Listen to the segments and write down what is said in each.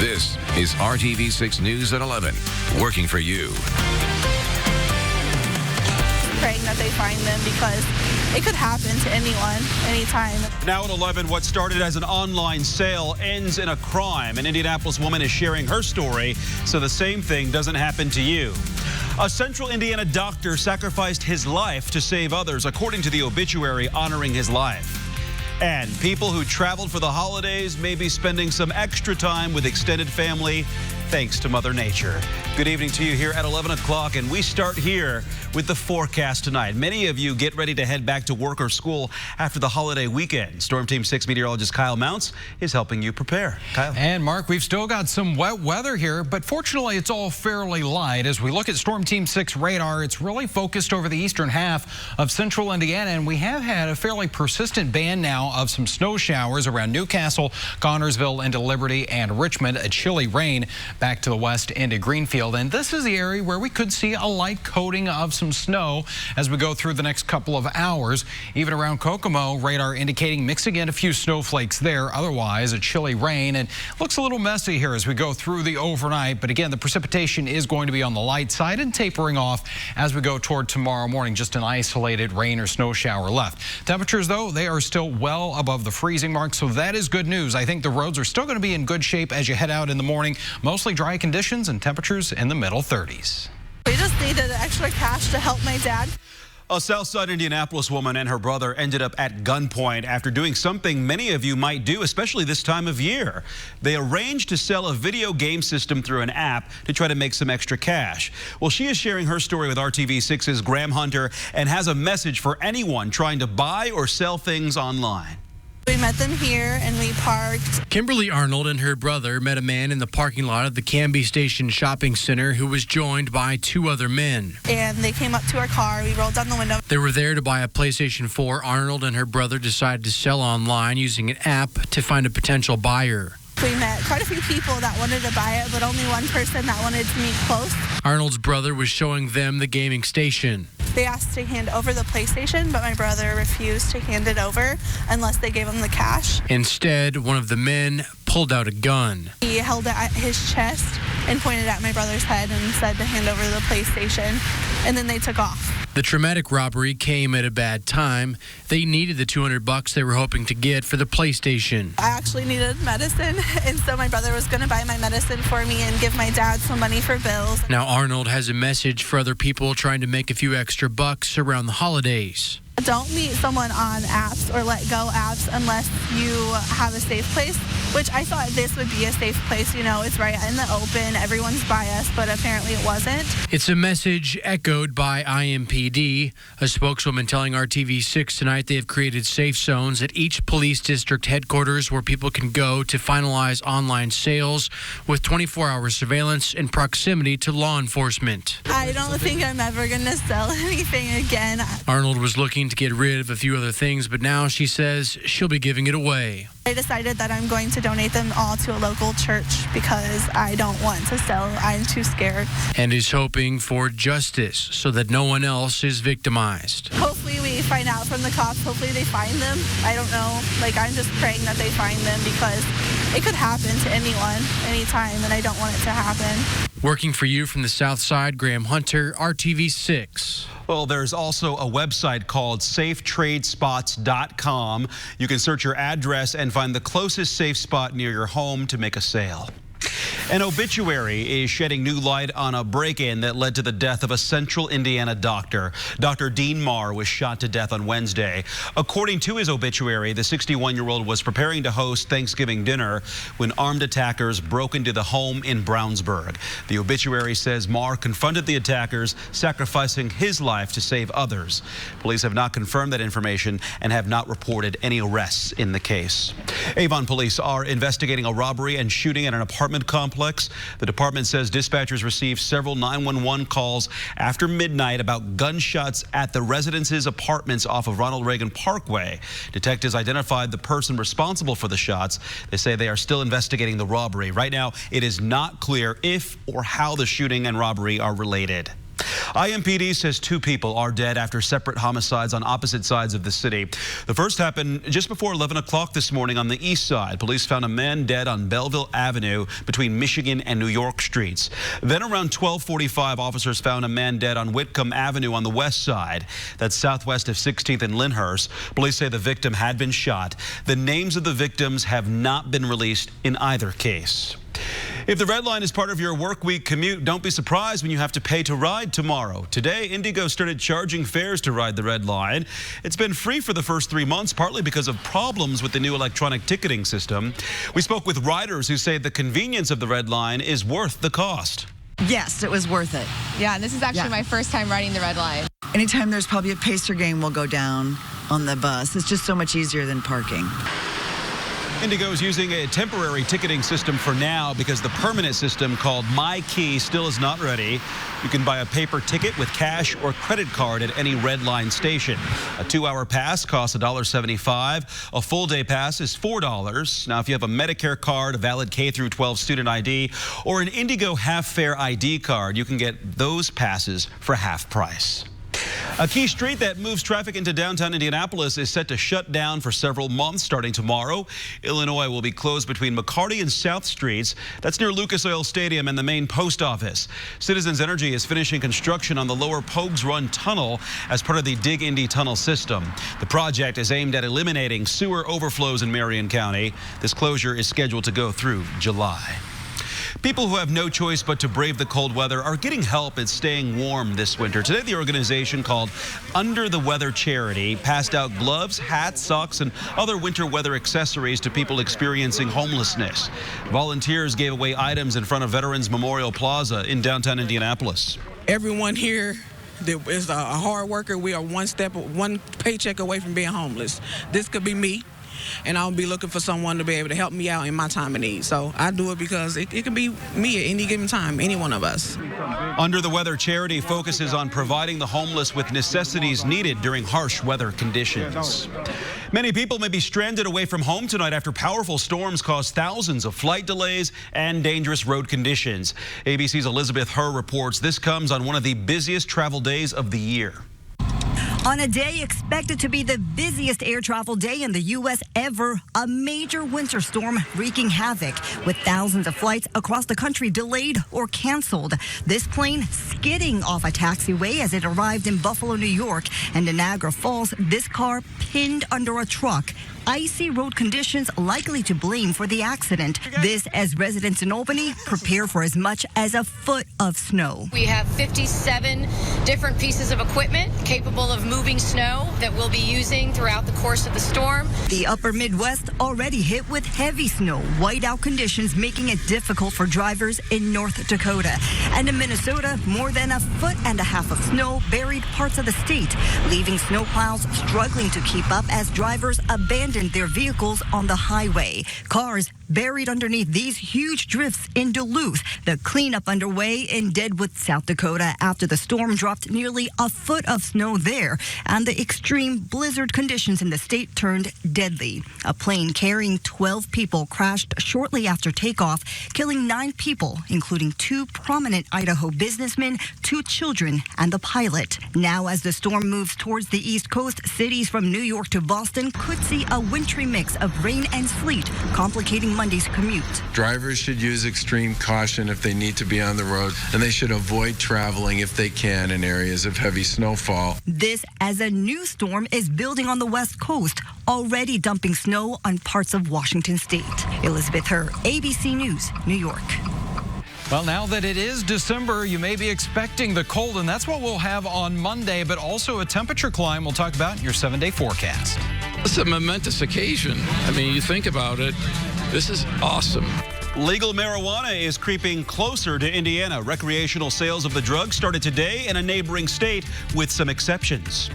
This is RTV6 News at 11, working for you. Praying that they find them because it could happen to anyone, anytime. Now at 11, what started as an online sale ends in a crime. An Indianapolis woman is sharing her story so the same thing doesn't happen to you. A Central Indiana doctor sacrificed his life to save others, according to the obituary honoring his life. And people who traveled for the holidays may be spending some extra time with extended family thanks to Mother Nature. Good evening to you here at 11 o'clock, and we start here with the forecast tonight. Many of you get ready to head back to work or school after the holiday weekend. Storm Team 6 meteorologist Kyle Mounts is helping you prepare. Kyle. And Mark, we've still got some wet weather here, but fortunately it's all fairly light. As we look at Storm Team 6 radar, it's really focused over the eastern half of central Indiana, and we have had a fairly persistent band now of some snow showers around Newcastle, Connorsville into Liberty and Richmond. A chilly rain back to the west into Greenfield, and this is the area where we could see a light coating of some snow as we go through the next couple of hours. Even around Kokomo, radar indicating mixing in a few snowflakes there. Otherwise, a chilly rain, and looks a little messy here as we go through the overnight. But again, the precipitation is going to be on the light side and tapering off as we go toward tomorrow morning. Just an isolated rain or snow shower left. Temperatures, though, they are still well above the freezing mark, so that is good news. I think the roads are still going to be in good shape as you head out in the morning. Mostly dry conditions and temperatures in the middle 30s. We just needed extra cash to help my dad. A Southside Indianapolis woman and her brother ended up at gunpoint after doing something many of you might do, especially this time of year. They arranged to sell a video game system through an app to try to make some extra cash. Well, she is sharing her story with RTV6's Graham Hunter and has a message for anyone trying to buy or sell things online. We met them here and we parked. Kimberly Arnold and her brother met a man in the parking lot of the Canby Station Shopping Center who was joined by two other men. And they came up to our car. We rolled down the window. They were there to buy a PlayStation 4. Arnold and her brother decided to sell online using an app to find a potential buyer. We met quite a few people that wanted to buy it, but only one person that wanted to meet close. Arnold's brother was showing them the gaming station. They asked to hand over the PlayStation, but my brother refused to hand it over unless they gave him the cash. Instead, one of the men pulled out a gun. He held it at his chest and pointed at my brother's head and said to hand over the PlayStation, and then they took off. The traumatic robbery came at a bad time. They needed the $200 they were hoping to get for the PlayStation. I actually needed medicine, and so my brother was going to buy my medicine for me and give my dad some money for bills. Now Arnold has a message for other people trying to make a few extra bucks around the holidays. Don't meet someone on apps or let go apps unless you have a safe place, which I thought this would be a safe place. You know, it's right in the open. Everyone's by us, but apparently it wasn't. It's a message echoed by IMPD. A spokeswoman telling RTV6 tonight they have created safe zones at each police district headquarters where people can go to finalize online sales with 24-hour surveillance and proximity to law enforcement. I don't think I'm ever going to sell anything again. Arnold was looking to get rid of a few other things, but now she says she'll be giving it away. I decided that I'm going to donate them all to a local church because I don't want to sell. I'm too scared. And is hoping for justice so that no one else is victimized. Hopefully we find out from the cops. Hopefully they find them. I don't know. I'm just praying that they find them because it could happen to anyone, anytime, and I don't want it to happen. Working for you from the South Side, Graham Hunter, RTV6. Well, there's also a website called safetradespots.com. You can search your address and find the closest safe spot near your home to make a sale. An obituary is shedding new light on a break-in that led to the death of a Central Indiana doctor. Dr. Dean Marr was shot to death on Wednesday. According to his obituary, the 61-year-old was preparing to host Thanksgiving dinner when armed attackers broke into the home in Brownsburg. The obituary says Marr confronted the attackers, sacrificing his life to save others. Police have not confirmed that information and have not reported any arrests in the case. Avon police are investigating a robbery and shooting at an apartment complex. The department says dispatchers received several 911 calls after midnight about gunshots at the residence's apartments off of Ronald Reagan Parkway. Detectives identified the person responsible for the shots. They say they are still investigating the robbery. Right now, it is not clear if or how the shooting and robbery are related. IMPD says 2 people are dead after separate homicides on opposite sides of the city. The first happened just before 11 o'clock this morning on the east side. Police found a man dead on Belleville Avenue between Michigan and New York streets. Then around 12:45, officers found a man dead on Whitcomb Avenue on the west side. That's southwest of 16th and Lyndhurst. Police say the victim had been shot. The names of the victims have not been released in either case. If the Red Line is part of your work week commute, don't be surprised when you have to pay to ride tomorrow. Today, Indigo started charging fares to ride the Red Line. It's been free for the first 3 months, partly because of problems with the new electronic ticketing system. We spoke with riders who say the convenience of the Red Line is worth the cost. Yes, it was worth it. Yeah, and this is actually my first time riding the Red Line. Anytime there's probably a Pacer game, we'll go down on the bus. It's just so much easier than parking. Indigo is using a temporary ticketing system for now because the permanent system called My Key still is not ready. You can buy a paper ticket with cash or credit card at any Red Line station. A 2-hour pass costs $1.75. A full-day pass is $4. Now, if you have a Medicare card, a valid K-12 student ID, or an Indigo half-fare ID card, you can get those passes for half price. A key street that moves traffic into downtown Indianapolis is set to shut down for several months starting tomorrow. Illinois will be closed between McCarty and South Streets. That's near Lucas Oil Stadium and the main post office. Citizens Energy is finishing construction on the lower Pogues Run Tunnel as part of the Dig Indy Tunnel system. The project is aimed at eliminating sewer overflows in Marion County. This closure is scheduled to go through July. People who have no choice but to brave the cold weather are getting help at staying warm this winter. Today, the organization called Under the Weather Charity passed out gloves, hats, socks, and other winter weather accessories to people experiencing homelessness. Volunteers gave away items in front of Veterans Memorial Plaza in downtown Indianapolis. Everyone here that is a hard worker. We are one paycheck away from being homeless. This could be me. And I'll be looking for someone to be able to help me out in my time of need. So I do it because it can be me at any given time, any one of us. Under the Weather Charity focuses on providing the homeless with necessities needed during harsh weather conditions. Many people may be stranded away from home tonight after powerful storms caused thousands of flight delays and dangerous road conditions. ABC's Elizabeth Herr reports this comes on one of the busiest travel days of the year. On a day expected to be the busiest air travel day in the U.S. ever, a major winter storm wreaking havoc with thousands of flights across the country delayed or canceled. This plane skidding off a taxiway as it arrived in Buffalo, New York, and in Niagara Falls, this car pinned under a truck. Icy road conditions likely to blame for the accident. This as residents in Albany prepare for as much as a foot of snow. We have 57 different pieces of equipment capable of moving snow that we'll be using throughout the course of the storm. The upper Midwest already hit with heavy snow, whiteout conditions making it difficult for drivers in North Dakota. And in Minnesota, more than 1.5 feet of snow buried parts of the state, leaving snowplows struggling to keep up as drivers abandoned their vehicles on the highway. Cars buried underneath these huge drifts in Duluth. The cleanup underway in Deadwood, South Dakota after the storm dropped nearly 1 foot of snow there and the extreme blizzard conditions in the state turned deadly. A plane carrying 12 people crashed shortly after takeoff, killing 9 people, including 2 prominent Idaho businessmen, 2 children, and the pilot. Now, as the storm moves towards the East Coast, cities from New York to Boston could see a wintry mix of rain and sleet, complicating Monday's commute. Drivers should use extreme caution if they need to be on the road, and they should avoid traveling if they can in areas of heavy snowfall. This as a new storm is building on the West Coast, already dumping snow on parts of Washington state. Elizabeth Herr, ABC News, New York. Well, now that it is December, you may be expecting the cold, and that's what we'll have on Monday, but also a temperature climb we'll talk about in your 7-day forecast. It's a momentous occasion. I mean, you think about it, this is awesome. Legal marijuana is creeping closer to Indiana. Recreational sales of the drug started today in a neighboring state with some exceptions.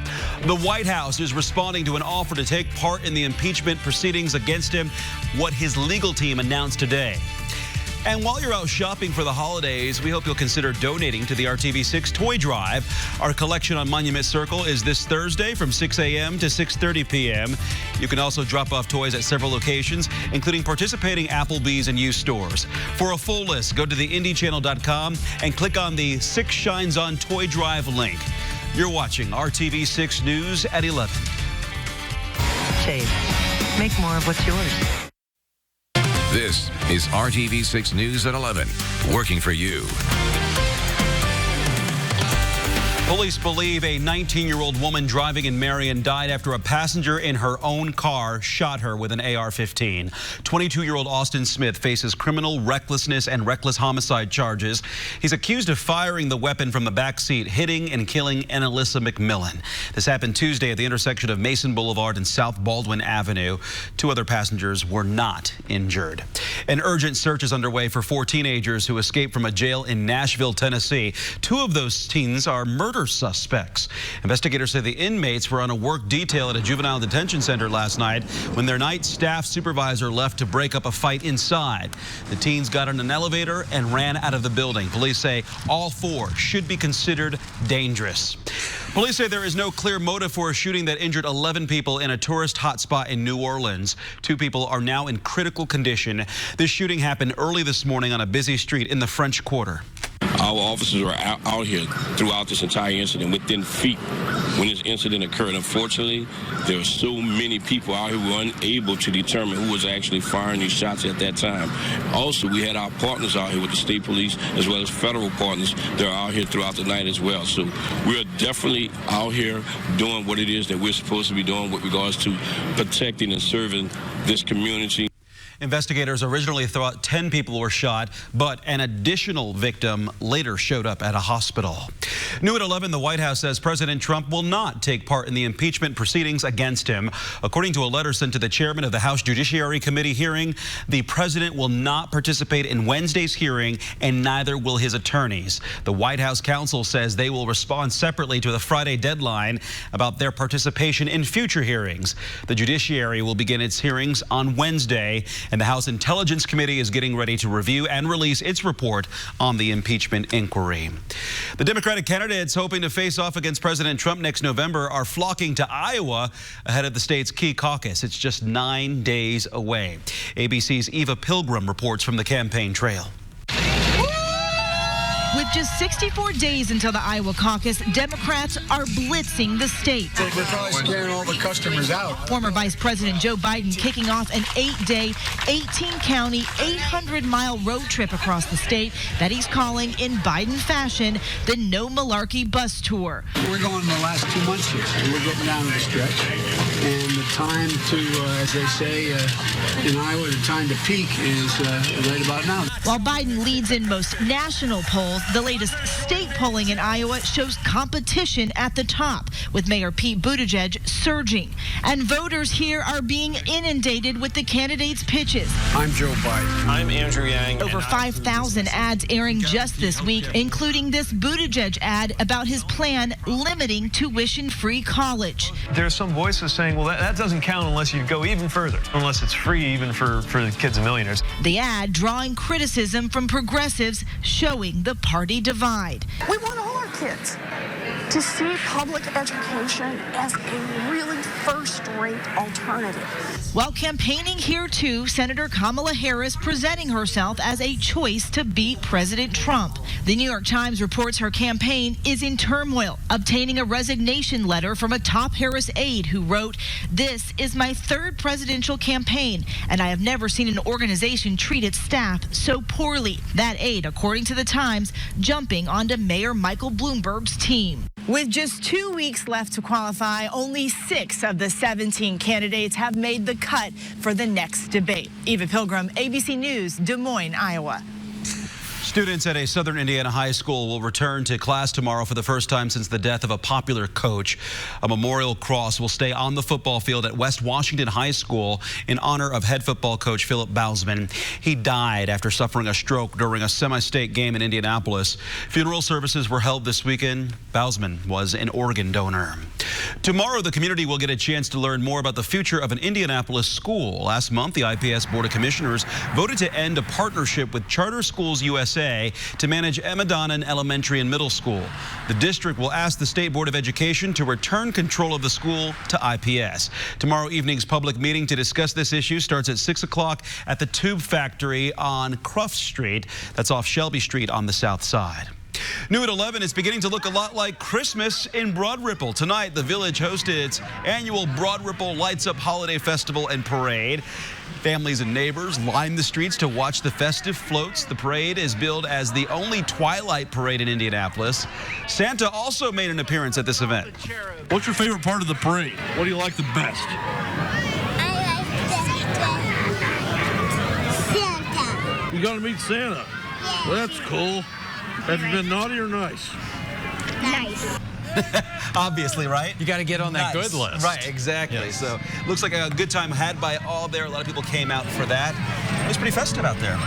The White House is responding to an offer to take part in the impeachment proceedings against him, what his legal team announced today. And while you're out shopping for the holidays, we hope you'll consider donating to the RTV6 Toy Drive. Our collection on Monument Circle is this Thursday from 6 a.m. to 6:30 p.m. You can also drop off toys at several locations, including participating Applebee's and used stores. For a full list, go to theindychannel.com and click on the 6 Shines On Toy Drive link. You're watching RTV6 News at 11. Shave. Make more of what's yours. This is RTV6 News at 11, working for you. Police believe a 19-year-old woman driving in Marion died after a passenger in her own car shot her with an AR-15. 22-year-old Austin Smith faces criminal recklessness and reckless homicide charges. He's accused of firing the weapon from the back seat, hitting and killing Annalisa McMillan. This happened Tuesday at the intersection of Mason Boulevard and South Baldwin Avenue. 2 other passengers were not injured. An urgent search is underway for 4 teenagers who escaped from a jail in Nashville, Tennessee. 2 of those teens are murder suspects. Investigators say the inmates were on a work detail at a juvenile detention center last night when their night staff supervisor left to break up a fight inside. The teens got in an elevator and ran out of the building. Police say all 4 should be considered dangerous. Police say there is no clear motive for a shooting that injured 11 people in a tourist hotspot in New Orleans. 2 people are now in critical condition. This shooting happened early this morning on a busy street in the French Quarter. Our officers were out here throughout this entire incident within feet when this incident occurred. Unfortunately, there were so many people out here who were unable to determine who was actually firing these shots at that time. Also, we had our partners out here with the state police as well as federal partners that are out here throughout the night as well. So we're definitely out here doing what it is that we're supposed to be doing with regards to protecting and serving this community. Investigators originally thought 10 people were shot, but an additional victim later showed up at a hospital. New at 11, the White House says President Trump will not take part in the impeachment proceedings against him. According to a letter sent to the chairman of the House Judiciary Committee hearing, the president will not participate in Wednesday's hearing, and neither will his attorneys. The White House counsel says they will respond separately to the Friday deadline about their participation in future hearings. The Judiciary will begin its hearings on Wednesday, and the House Intelligence Committee is getting ready to review and release its report on the impeachment inquiry. The Democratic candidates hoping to face off against President Trump next November are flocking to Iowa ahead of the state's key caucus. It's just 9 days away. ABC's Eva Pilgrim reports from the campaign trail. With just 64 days until the Iowa caucus, Democrats are blitzing the state. They're probably scaring all the customers out. Former Vice President Joe Biden kicking off an 8-day, 18-county, 800-mile road trip across the state that he's calling, in Biden fashion, the No Malarkey Bus Tour. We're going the last 2 months here. We're getting down to the stretch. And the time to, as they say in Iowa, the time to peak is right about now. While Biden leads in most national polls, the latest state polling in Iowa shows competition at the top, with Mayor Pete Buttigieg surging. And voters here are being inundated with the candidates' pitches. I'm Joe Biden. I'm Andrew Yang. Over 5,000 ads airing just this week, including this Buttigieg ad about his plan limiting tuition-free college. There's some voices saying, well, that doesn't count unless you go even further, unless it's free even for the kids of millionaires. The ad drawing criticism from progressives, showing the party divide. We want all our kids to see public education as a really first-rate alternative. While campaigning here too, Senator Kamala Harris presenting herself as a choice to beat President Trump. The New York Times reports her campaign is in turmoil, obtaining a resignation letter from a top Harris aide who wrote, "This is my 3rd presidential campaign, and I have never seen an organization treat its staff so poorly." That aide, according to the Times, jumping onto Mayor Michael Bloomberg's team. With just 2 weeks left to qualify, only 6 of the 17 candidates have made the cut for the next debate. Eva Pilgrim, ABC News, Des Moines, Iowa. Students at a southern Indiana high school will return to class tomorrow for the first time since the death of a popular coach. A memorial cross will stay on the football field at West Washington High School in honor of head football coach Philip Bausman. He died after suffering a stroke during a semi-state game in Indianapolis. Funeral services were held this weekend. Bausman was an organ donor. Tomorrow, the community will get a chance to learn more about the future of an Indianapolis school. Last month, the IPS Board of Commissioners voted to end a partnership with Charter Schools USA to manage Emadonan Elementary and Middle School. The district will ask the State Board of Education to return control of the school to IPS. Tomorrow evening's public meeting to discuss this issue starts at 6 o'clock at the Tube Factory on Cruft Street. That's off Shelby Street on the south side. New at 11, it's beginning to look a lot like Christmas in Broad Ripple. Tonight, the Village hosted its annual Broad Ripple Lights Up Holiday Festival and Parade. Families and neighbors lined the streets to watch the festive floats. The parade is billed as the only twilight parade in Indianapolis. Santa also made an appearance at this event. What's your favorite part of the parade? What do you like the best? I like Santa. You got to meet Santa. Well, that's cool. Have you been naughty or nice? Nice. Obviously, right? You got to get on that good list. Right, exactly. Yes. So looks like a good time had by all there. A lot of people came out for that. It was pretty festive out there.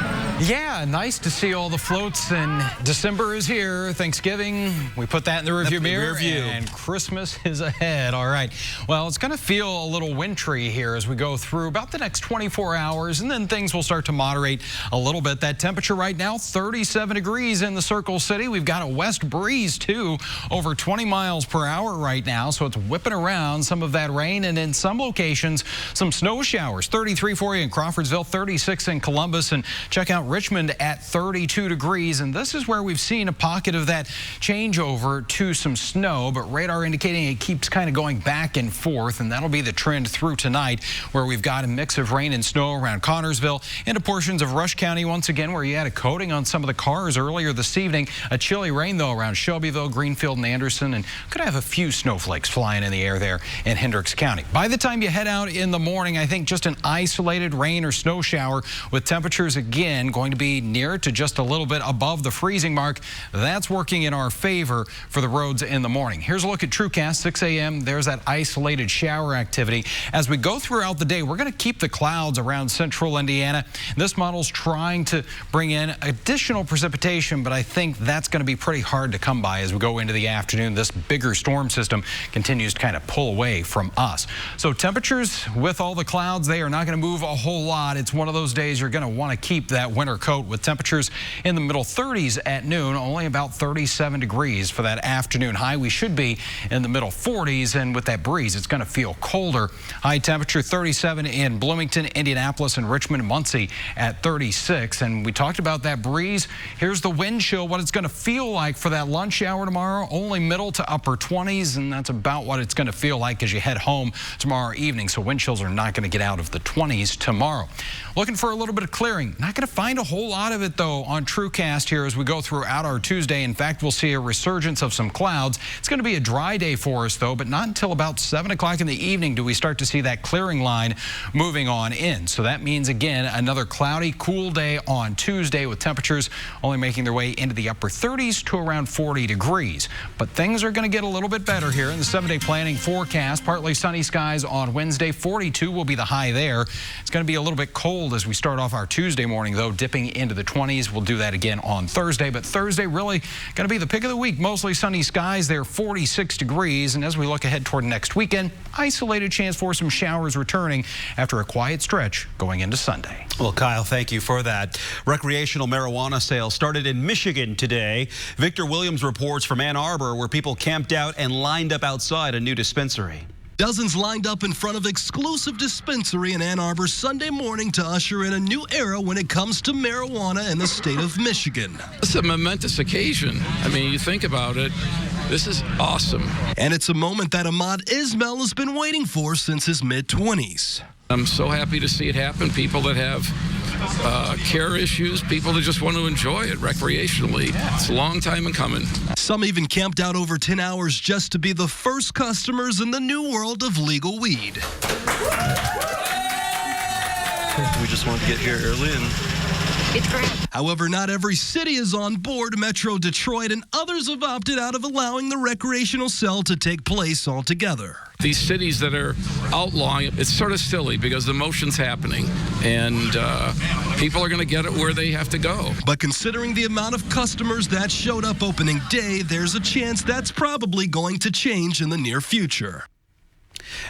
Yeah, nice to see all the floats, and December is here. Thanksgiving, we put that in the rearview mirror, and Christmas is ahead. All right. Well, it's going to feel a little wintry here as we go through about the next 24 hours, and then things will start to moderate a little bit. That temperature right now, 37 degrees in the Circle City. We've got a west breeze, too, over 20 miles per hour right now, so it's whipping around some of that rain, and in some locations, some snow showers. 33 for you in Crawfordsville, 36 in Columbus, and check out Richmond at 32 degrees, and this is where we've seen a pocket of that changeover to some snow, but radar indicating it keeps kind of going back and forth, and that'll be the trend through tonight, where we've got a mix of rain and snow around Connorsville into portions of Rush County once again, where you had a coating on some of the cars earlier this evening. A chilly rain, though, around Shelbyville, Greenfield, and Anderson, and could have a few snowflakes flying in the air there in Hendricks County. By the time you head out in the morning, I think just an isolated rain or snow shower with temperatures again going to be near to just a little bit above the freezing mark. That's working in our favor for the roads in the morning. Here's a look at TrueCast, 6 a.m. There's that isolated shower activity. As we go throughout the day, we're going to keep the clouds around central Indiana. This model's trying to bring in additional precipitation, but I think that's going to be pretty hard to come by as we go into the afternoon. This bigger storm system continues to kind of pull away from us. So temperatures with all the clouds, they are not going to move a whole lot. It's one of those days you're going to want to keep that winter coat, with temperatures in the middle 30s at noon, only about 37 degrees for that afternoon high. We should be in the middle 40s, and with that breeze, it's going to feel colder. High temperature 37 in Bloomington, Indianapolis, and Richmond, Muncie at 36. And we talked about that breeze. Here's the wind chill, what it's going to feel like for that lunch hour tomorrow, only middle to upper 20s, and that's about what it's going to feel like as you head home tomorrow evening. So wind chills are not going to get out of the 20s tomorrow. Looking for a little bit of clearing. Not going to find a whole lot of it, though, on TrueCast here as we go throughout our Tuesday. In fact, we'll see a resurgence of some clouds. It's going to be a dry day for us, though, but not until about 7 o'clock in the evening do we start to see that clearing line moving on in. So that means, again, another cloudy, cool day on Tuesday, with temperatures only making their way into the upper 30s to around 40 degrees. But things are going to get a little bit better here in the 7-day planning forecast. Partly sunny skies on Wednesday. 42 will be the high there. It's going to be a little bit cold as we start off our Tuesday morning, though, dipping into the 20s. We'll do that again on Thursday, but Thursday really going to be the pick of the week. Mostly sunny skies there, 46 degrees. And as we look ahead toward next weekend, isolated chance for some showers returning after a quiet stretch going into Sunday. Well, Kyle, thank you for that. Recreational marijuana sales started in Michigan today. Victor Williams reports from Ann Arbor, where people camped out and lined up outside a new dispensary. Dozens lined up in front of exclusive dispensary in Ann Arbor Sunday morning to usher in a new era when it comes to marijuana in the state of Michigan. It's a momentous occasion. I mean, you think about it, this is awesome. And it's a moment that Ahmad Ismail has been waiting for since his mid-20s. I'm so happy to see it happen. People that have care issues, people that just want to enjoy it recreationally. It's a long time in coming. Some even camped out over 10 hours just to be the first customers in the new world of legal weed. We just wanted to get here early and It's great. However, not every city is on board. Metro Detroit and others have opted out of allowing the recreational sale to take place altogether. These cities that are outlawing it, it's sort of silly because the motion's happening and people are going to get it where they have to go. But considering the amount of customers that showed up opening day, there's a chance that's probably going to change in the near future.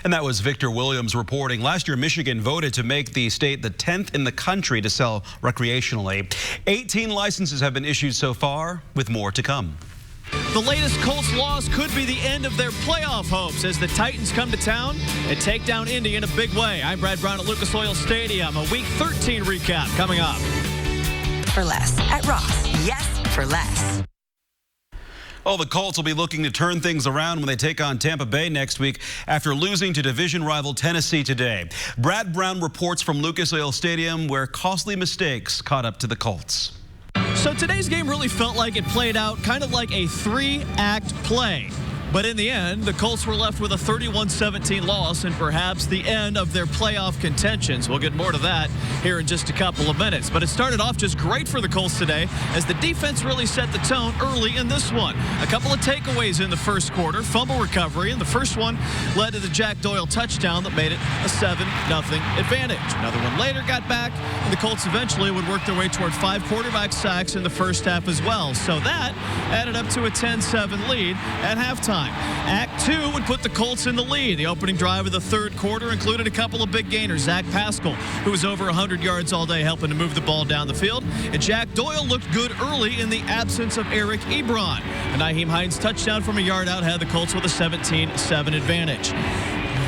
And that was Victor Williams reporting. Last year, Michigan voted to make the state the 10th in the country to sell recreationally. 18 licenses have been issued so far, with more to come. The latest Colts loss could be the end of their playoff hopes as the Titans come to town and take down Indy in a big way. I'm Brad Brown at Lucas Oil Stadium. A Week 13 recap coming up. For less at Ross. Yes, for less. Well, the Colts will be looking to turn things around when they take on Tampa Bay next week after losing to division rival Tennessee today. Brad Brown reports from Lucas Oil Stadium where costly mistakes caught up to the Colts. So today's game really felt like it played out kind of like a 3-act play. But in the end, the Colts were left with a 31-17 loss and perhaps the end of their playoff contentions. We'll get more to that here in just a couple of minutes. But it started off just great for the Colts today as the defense really set the tone early in this one. A couple of takeaways in the first quarter, fumble recovery, and the first one led to the Jack Doyle touchdown that made it a 7-0 advantage. Another one later got back, and the Colts eventually would work their way toward 5 quarterback sacks in the first half as well. So that added up to a 10-7 lead at halftime. Act 2 would put the Colts in the lead. The opening drive of the third quarter included a couple of big gainers. Zach Pascal, who was over 100 yards all day, helping to move the ball down the field. And Jack Doyle looked good early in the absence of Eric Ebron. A Nyheim Hines touchdown from a yard out had the Colts with a 17-7 advantage.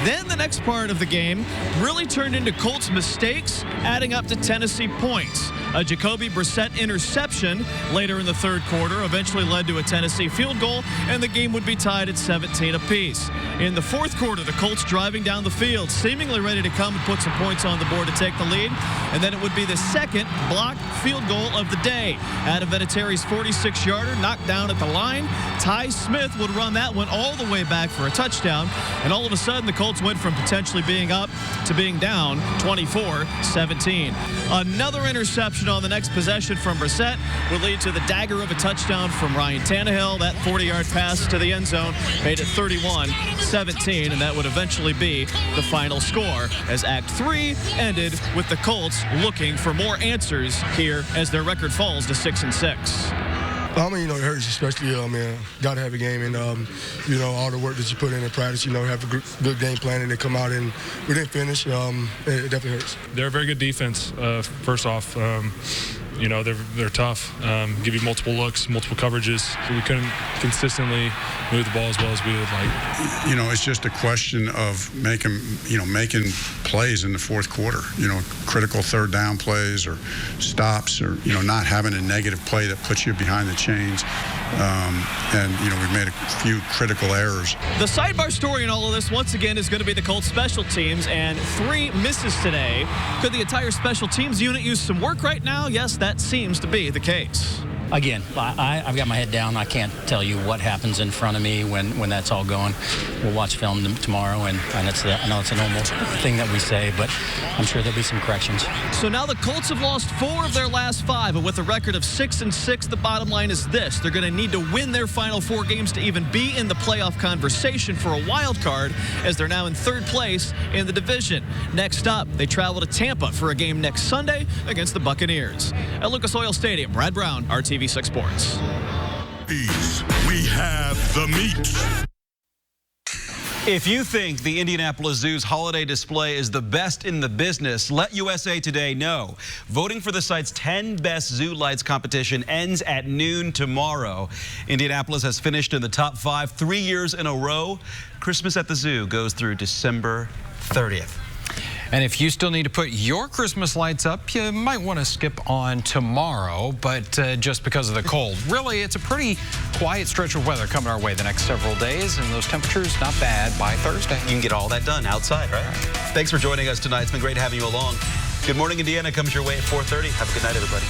Then the next part of the game really turned into Colts mistakes, adding up to Tennessee points. A Jacoby Brissett interception later in the third quarter eventually led to a Tennessee field goal, and the game would be tied at 17 apiece. In the fourth quarter, the Colts driving down the field, seemingly ready to come and put some points on the board to take the lead, and then it would be the second blocked field goal of the day. Adam Vinatieri's 46-yarder knocked down at the line. Ty Smith would run that one all the way back for a touchdown, and all of a sudden the Colts went from potentially being up to being down 24-17. Another interception on the next possession from Brissett would lead to the dagger of a touchdown from Ryan Tannehill. That 40-yard pass to the end zone made it 31-17, and that would eventually be the final score as Act 3 ended with the Colts looking for more answers here as their record falls to 6-6. I mean, it hurts, especially, got to have a game, and, all the work that you put in practice, have a good game plan, and they come out and we didn't finish. It definitely hurts. They're a very good defense, first off. They're tough, give you multiple looks, multiple coverages, so we couldn't consistently move the ball as well as we would like. It's just a question of making plays in the fourth quarter, critical third down plays or stops or, not having a negative play that puts you behind the chains. We've made a few critical errors. The sidebar story in all of this, once again, is going to be the Colts special teams, and 3 misses today. Could the entire special teams unit use some work right now? Yes, that seems to be the case. Again, I've got my head down. I can't tell you what happens in front of me when that's all going. We'll watch film tomorrow, and I know it's a normal thing that we say, but I'm sure there'll be some corrections. So now the Colts have lost 4 of their last 5, and with a record of 6-6, the bottom line is this. They're going to need to win their final 4 games to even be in the playoff conversation for a wild card, as they're now in 3rd place in the division. Next up, they travel to Tampa for a game next Sunday against the Buccaneers. At Lucas Oil Stadium, Brad Brown, RTV6 Sports. We have the meat. If you think the Indianapolis Zoo's holiday display is the best in the business, let USA Today know. Voting for the site's 10 Best Zoo Lights competition ends at noon tomorrow. Indianapolis has finished in the top 5 3 years in a row. Christmas at the Zoo goes through December 30th. And if you still need to put your Christmas lights up, you might want to skip on tomorrow, but just because of the cold. Really, it's a pretty quiet stretch of weather coming our way the next several days, and those temperatures not bad by Thursday. You can get all that done outside, right? Thanks for joining us tonight. It's been great having you along. Good Morning Indiana comes your way at 4:30. Have a good night, everybody.